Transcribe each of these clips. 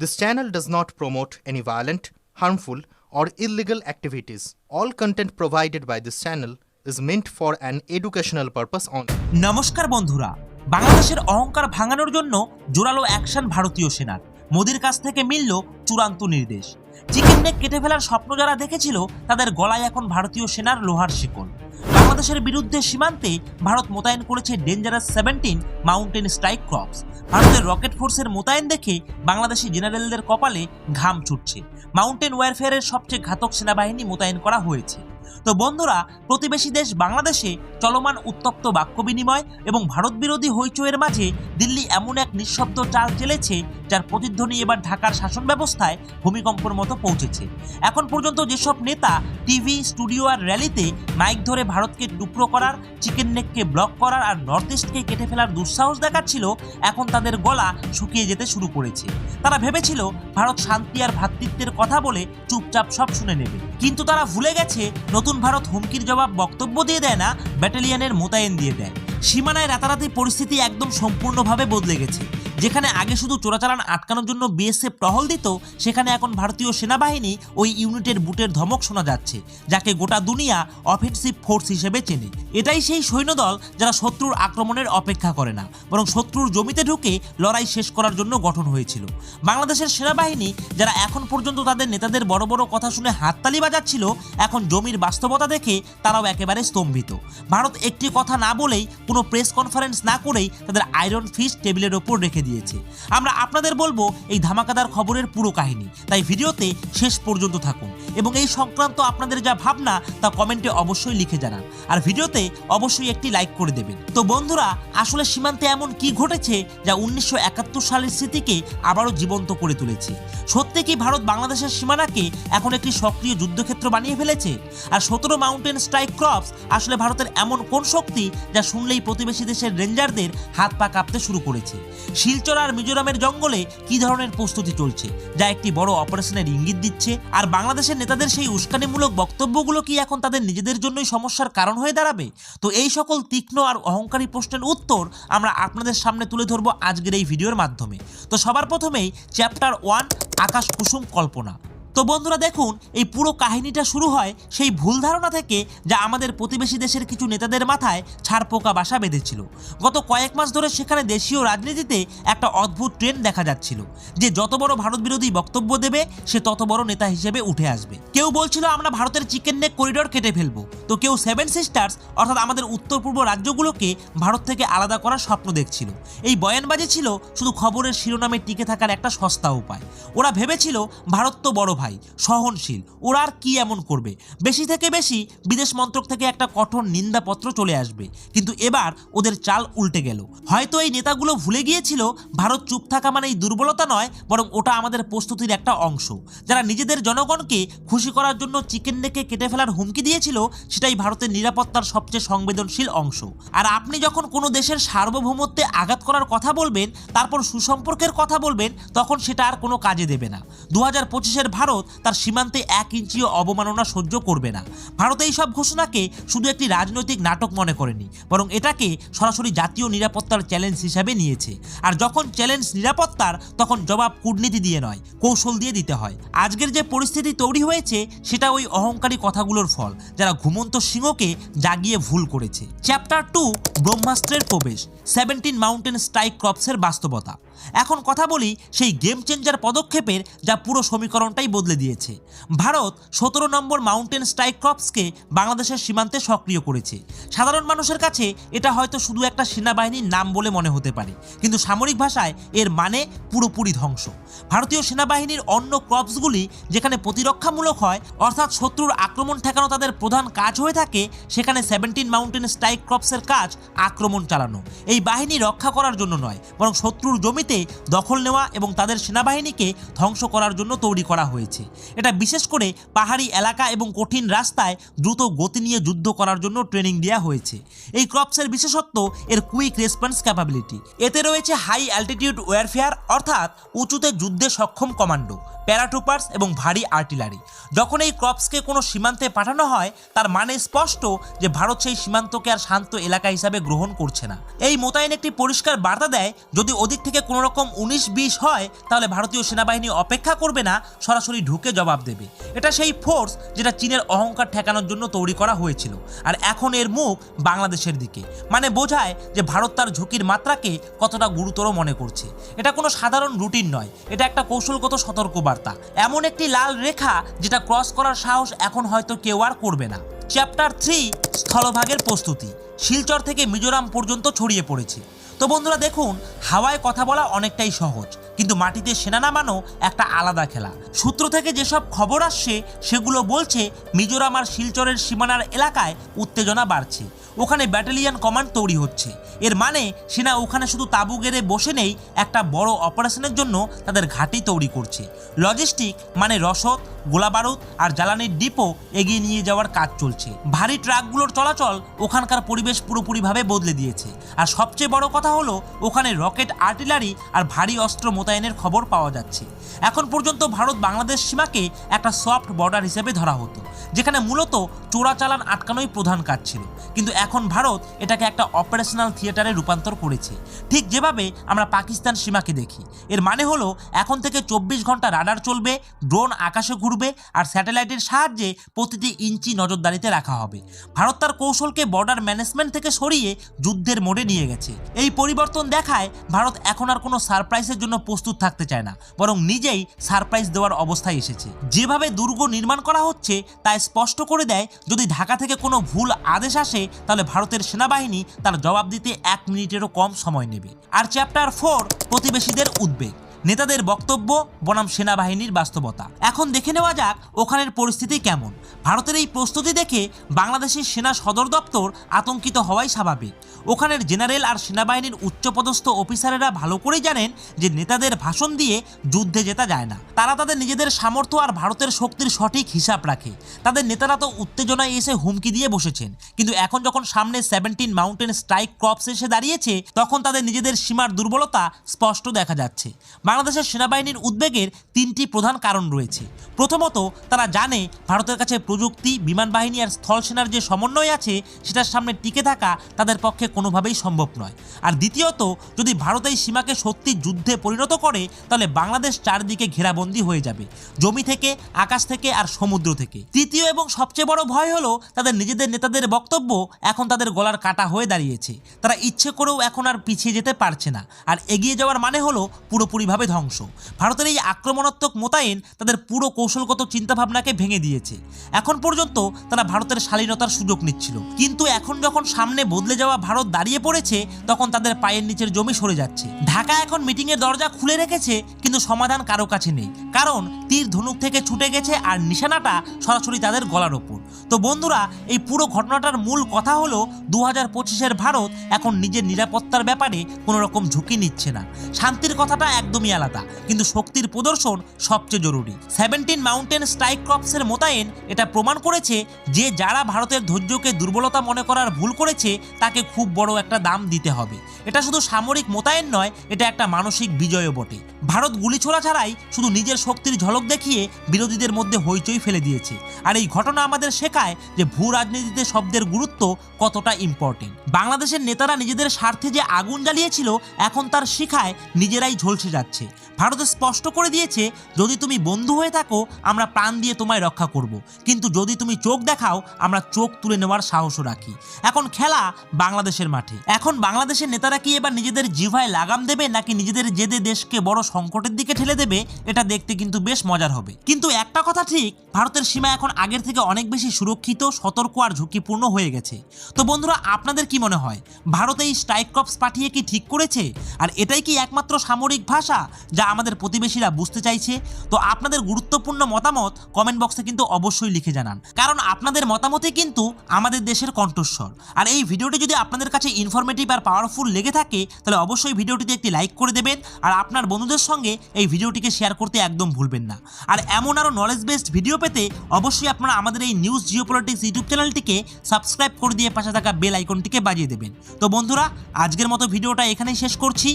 This channel does not promote any violent, harmful, or illegal activities. All content provided by this channel is meant for an educational purpose only. নমস্কার বন্ধুরা, বাংলাদেশের অহংকার ভাঙানোর জন্য জোরালো action ভারতীয় সেনার। মোদির কাছ থেকে মিলল চূড়ান্ত নির্দেশ। চিকেন নেক কেটে ফেলার স্বপ্ন যারা দেখেছিল তাদের গলায় এখন ভারতীয় সেনার লোহার শিকল। বাংলাদেশের বিরুদ্ধে সীমান্তে ভারত মোতায়েন করেছে ডেঞ্জারাস 17 মাউন্টেন স্ট্রাইক ক্রপস। ভারতের রকেট ফোর্সের মোতায়েন দেখে বাংলাদেশি জেনারেলদের কপালে ঘাম ছুটছে। মাউন্টেন ওয়ারফেয়ারের সবচেয়ে ঘাতক সেনাবাহিনী মোতায়েন করা হয়েছে। তো বন্ধুরা, প্রতিবেশী দেশ বাংলাদেশে চলমান উত্তপ্ত বাক্য বিনিময় এবং ভারত বিরোধী হইচইয়ের মাঝে দিল্লি এমন এক নিঃশব্দ চাল চেলেছে যার প্রতিধ্বনি এবার ঢাকার শাসন ব্যবস্থায় ভূমিকম্পের মতো পৌঁছেছে। এখন পর্যন্ত যেসব নেতা টিভি, স্টুডিও আর র্যালিতে মাইক ধরে ভারতকে টুকরো করার, চিকেন নেককে ব্লক করার আর নর্থ ইস্টকে কেটে ফেলার দুঃসাহস দেখাচ্ছিল, এখন তাদের গলা শুকিয়ে যেতে শুরু করেছে। তারা ভেবেছিল ভারত শান্তি আর ভ্রাতৃত্বের কথা বলে চুপচাপ সব শুনে নেবে, কিন্তু তারা ভুলে গেছে নতুন ভারত হুমকির জবাব বক্তব্য দিয়ে দেয় না, ব্যাটালিয়নের মোতায়েন দিয়ে দেয়। সীমানায় রাতারাতি পরিস্থিতি একদম সম্পূর্ণভাবে বদলে গেছে। যেখানে আগে শুধু চোরাচালান আটকানোর জন্য বিএসএফ টহল দিত, সেখানে এখন ভারতীয় সেনাবাহিনী ওই ইউনিটের বুটের ধমক শোনা যাচ্ছে, যাকে গোটা দুনিয়া অফেন্সিভ ফোর্স হিসেবে চেনে। এটাই সেই সৈন্যদল যারা শত্রুর আক্রমণের অপেক্ষা করে না, বরং শত্রুর জমিতে ঢুকে লড়াই শেষ করার জন্য গঠন হয়েছিল। বাংলাদেশের সেনাবাহিনী যারা এখন পর্যন্ত তাদের নেতাদের বড় বড় কথা শুনে হাততালি বাজাচ্ছিল, এখন জমির বাস্তবতা দেখে তারাও একেবারে স্তম্ভিত। ভারত একটি কথা না বলেই, কোনো প্রেস কনফারেন্স না করেই তাদের আয়রন ফিস্ট টেবিলের ওপর রেখে দিয়েছে। আমরা আপনাদের বলবো এই ধামাকাদার খবরের পুরো কাহিনী, তাই ভিডিওতে শেষ পর্যন্ত থাকুন এবং এই সংক্রান্ত আপনাদের যা ভাবনা তা কমেন্টে অবশ্যই লিখে জানান, আর ভিডিওতে অবশ্যই একটি লাইক করে দেবেন। তো বন্ধুরা, আসলে সীমান্তে এমন কি ঘটেছে যা 1971 সালের স্মৃতিকে আবারও জীবন্ত করে তুলেছে? সত্যি কি ভারত বাংলাদেশের সীমানাকে এখন একটি সক্রিয় যুদ্ধক্ষেত্র বানিয়ে ফেলেছে? আর 17 মাউন্টেন স্ট্রাইক ক্রপস আসলে ভারতের এমন কোন শক্তি যা শুনলেই প্রতিবেশী দেশের রেঞ্জারদের হাত পা কাঁপতে শুরু করেছে? শিলচর আর মিজোরামের জঙ্গলে কি ধরনের প্রস্তুতি চলছে যা একটি বড় অপারেশনের ইঙ্গিত দিচ্ছে? আর বাংলাদেশের নেতাদের সেই উস্কানিমূলক বক্তব্যগুলো কি এখন তাদের নিজেদের জন্যই সমস্যার কারণ হয়ে দাঁড়াবে? তো এই সকল তীক্ষ্ণ আর অহংকারী প্রশ্নের উত্তর আমরা আপনাদের সামনে তুলে ধরবো আজকের এই ভিডিওর মাধ্যমে। তো সবার প্রথমেই চ্যাপ্টার 1, আকাশ কুসুম কল্পনা। তো বন্ধুরা দেখুন, এই পুরো কাহিনীটা শুরু হয় সেই ভুল ধারণা থেকে যা আমাদের প্রতিবেশী দেশের কিছু নেতাদের মাথায় ছারপোকা বাসা বেঁধেছিল। গত কয়েক মাস ধরে সেখানে দেশীয় রাজনীতিতে একটা অদ্ভুত ট্রেন্ড দেখা যাচ্ছিল যে যত বড় ভারত বিরোধী বক্তব্য দেবে সে তত বড় নেতা হিসেবে উঠে আসবে। কেউ বলছিল আমরা ভারতের চিকেন নেক করিডোর কেটে ফেলবো, তো কেউ 7 সিস্টার্স অর্থাৎ আমাদের উত্তর পূর্ব রাজ্যগুলোকে ভারত থেকে আলাদা করার স্বপ্ন দেখছিল। এই বয়ানবাজি ছিল শুধু খবরের শিরোনামে টিকে থাকার একটা সস্তা উপায়। ওরা ভেবেছিল ভারত তো বড় ভাই, সহনশীল, ওরা আর কি এমন করবে, বেশি থেকে বেশি বিদেশ মন্ত্রক থেকে একটা কঠোর নিন্দাপত্র চলে আসবে। কিন্তু এবার ওদের চাল উল্টে গেল। হয়তো এই নেতাগুলো ভুলে গিয়েছিল ভারত চুপ থাকা মানেই দুর্বলতা নয়, বরং ওটা আমাদের প্রস্তুতির একটা অংশ। যারা নিজেদের জনগণকে খুশি করার জন্য চিকেন নেকে কেটে ফেলার হুমকি দিয়েছিল, সেটাই ভারতের নিরাপত্তার সবচেয়ে সংবেদনশীল অংশ। আর আপনি যখন কোনো দেশের সার্বভৌমত্বে আঘাত করার কথা বলবেন, তারপর সুসম্পর্কের কথা বলবেন, তখন সেটা আর কোনো কাজে দেবে না। 2025-এর ভারত তার সীমান্তে 1 ইঞ্চিও অবমাননা সহ্য করবে না। ভারত এই সব ঘোষণাকে শুধু একটি রাজনৈতিক নাটক মনে করেনি, বরং এটাকে সরাসরি জাতীয় নিরাপত্তার চ্যালেঞ্জ হিসাবে নিয়েছে। আর যখন চ্যালেঞ্জ নিরাপত্তার, তখন জবাব কূটনীতি দিয়ে নয়, কৌশল দিয়ে দিতে হয়। আজকের যে পরিস্থিতি তৈরি হয়েছে সেটা ওই অহংকারী কথাগুলোর ফল, যারা ঘুমন্ত সিংহকে জাগিয়ে ভুল করেছে। চ্যাপ্টার 2, ব্রহ্মাস্ত্রের প্রবেশ, 17 মাউন্টেন স্ট্রাইক ক্রপসের বাস্তবতা। এখন কথা বলি সেই গেম চেঞ্জার পদক্ষেপের যা পুরো সমীকরণটাই বদলে দিয়েছে। ভারত 17 নম্বর মাউন্টেন স্ট্রাইক ক্রপসকে বাংলাদেশের সীমান্তে সক্রিয় করেছে। সাধারণ মানুষের কাছে এটা হয়তো শুধু একটা সেনাবাহিনীর নাম বলে মনে হতে পারে, কিন্তু সামরিক ভাষায় এর মানে পুরোপুরি ধ্বংস। ভারতীয় সেনাবাহিনীর অন্য ক্রপসগুলি যেখানে প্রতিরক্ষামূলক হয়, অর্থাৎ শত্রুর আক্রমণ ঠেকানো তাদের প্রধান কাজ হয়ে থাকে, সেখানে 17 মাউন্টেন স্ট্রাইক ক্রপসের কাজ আক্রমণ চালানো। এই বাহিনী রক্ষা করার জন্য নয়, বরং শত্রুর জমিতে দখল নেওয়া এবং তাদের সেনাবাহিনীকে ধ্বংস করার জন্য তৈরি করা হয়েছে। হয়েছে। এটা বিশেষ করে পাহাড়ি এলাকা এবং কঠিন রাস্তায় দ্রুত গতি নিয়ে যুদ্ধ করার জন্য ট্রেনিং দেওয়া হয়েছে। এই ক্রপসের বিশেষত্ব এর কুইক রেসপন্স ক্যাপাবিলিটি। এতে রয়েছে হাই অ্যালটিটিউড ওয়ারফেয়ার, অর্থাৎ উঁচুতে যুদ্ধে সক্ষম কমান্ডো, প্যারাট্রুপার্স এবং ভারী আর্টিলারি। যখন এই ক্রপসকে কোনো সীমান্তে পাঠানো হয়, তার মানে স্পষ্ট যে ভারত সেই সীমান্তকে আর শান্ত এলাকা হিসাবে গ্রহণ করছে না। এই মোতায়েন একটি পরিষ্কার বার্তা দেয়, যদি ওদিক থেকে কোনো রকম 19-20 হয়, তাহলে ভারতীয় সেনাবাহিনী অপেক্ষা করবে না, সরাসরি ঢুকে জবাব দেবে। এটা সেই ফোর্স যেটা চীনের অহংকার ঠেকানোর জন্য তৈরি করা হয়েছিল, আর এখন এর মুখ বাংলাদেশের দিকে। মানে বোঝায় যে ভারত তার ঝুঁকির মাত্রাকে কতটা গুরুতর মনে করছে। এটা কোনো সাধারণ রুটিন নয়, এটা একটা কৌশলগত সতর্কবার্তা, এমন একটি লাল রেখা যেটা ক্রস করার সাহস এখন হয়তো কেউ আর করবে না। চ্যাপ্টার 3, স্থলভাগের প্রস্তুতি। শিলচর থেকে মিজোরাম পর্যন্ত ছড়িয়ে পড়েছে। তো বন্ধুরা দেখুন, হাওয়ায় কথা বলা অনেকটাই সহজ, কিন্তু মাটিতে সেনা নামানো একটা আলাদা খেলা। সূত্র থেকে যেসব খবর আসছে সেগুলো বলছে মিজোরাম আর শিলচরের সীমানার এলাকায় উত্তেজনা বাড়ছে। ওখানে ব্যাটালিয়ন কমান্ড তৈরি হচ্ছে। এর মানে সেনা ওখানে শুধু তাঁবু গেড়ে বসে নেই, একটা বড় অপারেশনের জন্য তাদের ঘাঁটি তৈরি করছে। লজিস্টিক মানে রসদ, গোলাবারুদ আর জ্বালানির ডিপো এগিয়ে নিয়ে যাওয়ার কাজ চলছে। ভারী ট্রাকগুলোর চলাচল ওখানকার পরিবেশ পুরোপুরিভাবে বদলে দিয়েছে। আর সবচেয়ে বড় কথা হলো, ওখানে রকেট, আর্টিলারি আর ভারী অস্ত্র মোতায়েনের খবর পাওয়া যাচ্ছে। এখন পর্যন্ত ভারত বাংলাদেশ সীমাকে একটা সফট বর্ডার হিসেবে ধরা হতো, যেখানে মূলত চোরাচালান আটকানোই প্রধান কাজ ছিল। কিন্তু এখন ভারত এটাকে একটা অপারেশনাল থিয়েটারে রূপান্তর করেছে, ঠিক যেভাবে আমরা পাকিস্তান সীমাকে দেখি। এর মানে হলো এখন থেকে 24 ঘন্টা রাডার চলবে, ড্রোন আকাশে ঘুরবে, আর স্যাটেলাইটের সাহায্যে প্রতিটি ইঞ্চি নজরদারিতে রাখা হবে। ভারত তার কৌশলকে বর্ডার ম্যানেজমেন্ট থেকে সরিয়ে যুদ্ধের মোডে নিয়ে গেছে। এই পরিবর্তন দেখায় ভারত এখন আর কোনো সারপ্রাইজের জন্য প্রস্তুত থাকতে চায় না, বরং নিজেই সারপ্রাইজ দেওয়ার অবস্থায় এসেছে। যেভাবে দুর্গ নির্মাণ করা হচ্ছে তা স্পষ্ট করে দেয়, যদি ঢাকা থেকে কোনো ভুল আদেশ আসে, তাহলে ভারতের সেনাবাহিনী তার জবাব দিতে 1 মিনিটেরও কম সময় নেবে। আর চ্যাপ্টার 4, প্রতিবেশীদের উদ্বেগ। নেতাদের বক্তব্য বনাম সেনাবাহিনীর বাস্তবতা। এখন দেখে নেওয়া যাক ওখানের পরিস্থিতি কেমন। ভারতের এই প্রস্তুতি দেখে বাংলাদেশের সেনা সদর দপ্তর আতঙ্কিত হওয়াই স্বাভাবিক। ওখানের জেনারেল আর সেনাবাহিনীর উচ্চপদস্থ অফিসারেরা ভালো করেই জানেন যে নেতাদের ভাষণ দিয়ে যুদ্ধে জেতা যায় না। তারা তাদের নিজেদের সামর্থ্য আর ভারতের শক্তির সঠিক হিসাব রাখে। তাদের নেতারা তো উত্তেজনায় এসে হুমকি দিয়ে বসেছেন, কিন্তু এখন যখন সামনে 17 মাউন্টেন স্ট্রাইক ক্রপস এসে দাঁড়িয়েছে, তখন তাদের নিজেদের সীমার দুর্বলতা স্পষ্ট দেখা যাচ্ছে। বাংলাদেশের সেনাবাহিনীর উদ্বেগের 3টি প্রধান কারণ রয়েছে। প্রথমত, তারা জানে ভারতের কাছে প্রযুক্তি, বিমান বাহিনী আর স্থল সেনার যে সমন্বয় আছে, সেটার সামনে টিকে থাকা তাদের পক্ষে কোনোভাবেই সম্ভব নয়। আর দ্বিতীয়ত, যদি ভারত এই সীমাকে সত্যি যুদ্ধে পরিণত করে, তাহলে বাংলাদেশ চারদিকে ঘেরাবন্দি হয়ে যাবে, জমি থেকে, আকাশ থেকে আর সমুদ্র থেকে। তৃতীয় এবং সবচেয়ে বড় ভয় হলো, তাদের নিজেদের নেতাদের বক্তব্য এখন তাদের গলার কাটা হয়ে দাঁড়িয়েছে। তারা ইচ্ছে করেও এখন আর পিছিয়ে যেতে পারছে না, আর এগিয়ে যাওয়ার মানে হলো পুরোপুরিভাবে ধ্বংস। ভারতের এই আক্রমণাত্মক মোতায়েন তাদের পুরো কৌশলগত চিন্তাভাবনাকে ভেঙে দিয়েছে। এখন পর্যন্ত তারা ভারতের শালীনতার সুযোগ নিচ্ছিল, কিন্তু এখন যখন সামনে বদলে যাওয়া ভারত দাঁড়িয়ে পড়েছে, তখন তাদের পায়ের নিচের জমি সরে যাচ্ছে। ঢাকা এখন মিটিংয়ের দরজা খুলে রেখেছে, কিন্তু সমাধান কারো কাছে নেই, কারণ তীর ধনুক থেকে ছুটে গেছে আর নিশানাটা সরাসরি তাদের গলার ওপর। তো বন্ধুরা, এই পুরো ঘটনাটার মূল কথা হলো, 2025-এর ভারত এখন নিজের নিরাপত্তার ব্যাপারে কোনো রকম ঝুঁকি নিচ্ছে না। শান্তির কথাটা একদমই আলাদা, কিন্তু শক্তির প্রদর্শন সবচেয়ে জরুরি। 17 মাউন্টেন স্ট্রাইক ক্রপসের মোতায়েন এটা প্রমাণ করেছে যে যারা ভারতের ধৈর্যকে দুর্বলতা মনে করার ভুল করেছে, তাকে খুব বড় একটা দাম দিতে হবে। এটা শুধু সামরিক মোতায়েন নয়, এটা একটা মানসিক বিজয়ও বটে। ভারত গুলি ছোড়া ছাড়াই শুধু নিজের শক্তির ঝলক দেখিয়ে বিরোধীদের মধ্যে হইচই ফেলে দিয়েছে। আর এই ঘটনা আমাদের শেখায় যে ভূ রাজনীতিতে শব্দের গুরুত্ব কতটা ইম্পর্টেন্ট। বাংলাদেশের নেতারা নিজেদের স্বার্থে যে আগুন জ্বালিয়েছিল, এখন তার শিখায় নিজেরাই ঝলসে যাচ্ছে। ভারত স্পষ্ট করে দিয়েছে, যদি তুমি বন্ধু হয়ে থাকো, আমরা প্রাণ দিয়ে তোমায় রক্ষা করব, কিন্তু যদি তুমি চোখ দেখাও, আমরা চোখ তুলে নেওয়ার সাহসও রাখি। এখন খেলা বাংলাদেশের মাঠে। এখন বাংলাদেশের নেতারা কি এবার নিজেদের জিভায় লাগাম দেবে, নাকি নিজেদের জেদে দেশকে বড় সংকটের দিকে ঠেলে দেবে, এটা দেখতে কিন্তু বেশ মজার হবে। কিন্তু একটা কথা ঠিক, ভারতের সীমা এখন আগের থেকে অনেক বেশি সুরক্ষিত, সতর্ক আর ঝুঁকিপূর্ণ হয়ে গেছে। তো বন্ধুরা, আপনাদের কি মনে হয়, ভারত এই স্ট্রাইক ক্রপস পাঠিয়ে কি ঠিক করেছে? আর এটাই কি একমাত্র সামরিক ভাষা, যা আমাদের প্রতিবেশীরা বুঝতে চাইছে? তো আপনাদের গুরুত্বপূর্ণ মতামত কমেন্ট বক্সে কিন্তু অবশ্যই লিখে জানান, কারণ আপনাদের মতামতই কিন্তু আমাদের দেশের কণ্ঠস্বর। আর এই ভিডিওটি যদি আপনাদের কাছে ইনফরমেটিভ আর পাওয়ারফুল লেগে থাকে তাহলে অবশ্যই ভিডিওটিতে একটি লাইক করে দেবেন, আর আপনার বন্ধুদের সঙ্গে এই ভিডিওটিকে শেয়ার করতে একদম ভুলবেন না। আর এমন আরও নলেজ বেসড ভিডিও পেতে অবশ্যই আপনারা আমাদের এই নিউজ জিওপলিটিক্স ইউটিউব চ্যানেলটিকে সাবস্ক্রাইব করে দিয়ে পাশে থাকা বেল আইকনটিকে বাজিয়ে দেবেন। তো বন্ধুরা, আজকের মতো ভিডিওটা এখানেই শেষ করছি।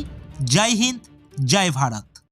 জয় হিন্দ, জয় ভারত।